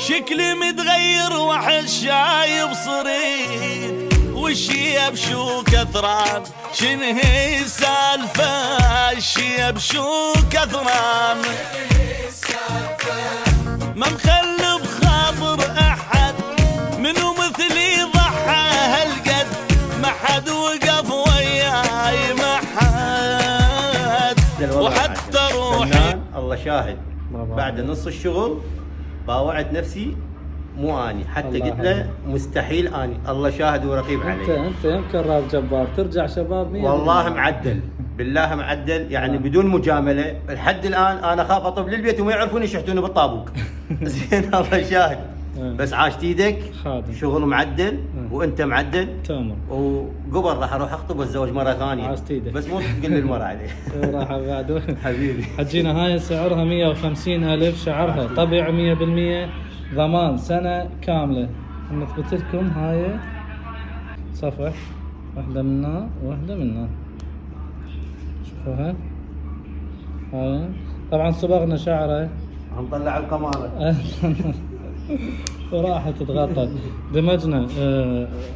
شكلي متغير وحش شايب صريد، والشيب شو كثران شنه السالفة، الشيب شو كثران ما مخلي بخاطر احد، منو مثلي ضحى هالقد، ما حد وقف وياي ما حد، وحتى روحي الله شاهد بعد نص الشغل باوعت نفسي مو اني حتى قلت له مستحيل اني، الله شاهد ورقيب علي. انت يمكن راب جبار ترجع شباب 100%. والله معدل بالله معدل يعني بدون مجامله، لحد الان انا اخاف اطب للبيت وما يعرفون يشحتوني بالطابوق. زين الله شاهد. بس عاشت ايدك شغل معدل وانت معدل تمام. وقبل راح اروح اخطب واتزوج مره ثانيه، عاشت ايدك بس مو تقول لي المره عليه. راح بعد حبيبي. حجينا هاي سعرها 150,000، شعرها طبيعي 100%، ضمان سنه كامله. نثبت لكم هاي صفح واحده منا وواحده منا، شوفوها هاي. طبعا صبغنا شعره هنطلع القماره وراحت تتغطى، دمجنا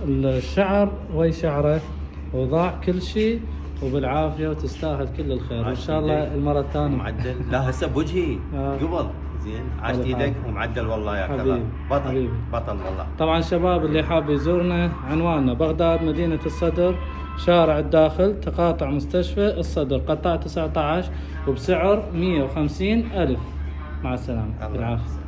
الشعر ويا شعره وضاع كل شيء وبالعافيه وتستاهل كل الخير وان شاء الله المره الثانيه. معدل لا هسه بوجهي قبل زين عاشت ايدك ومعدل والله يا كذا بطل بطل والله. طبعا شباب اللي حاب يزورنا عنواننا بغداد مدينه الصدر، شارع الداخل، تقاطع مستشفى الصدر، قطاع 19 وبسعر 150,000. مع السلامه بالعافيه.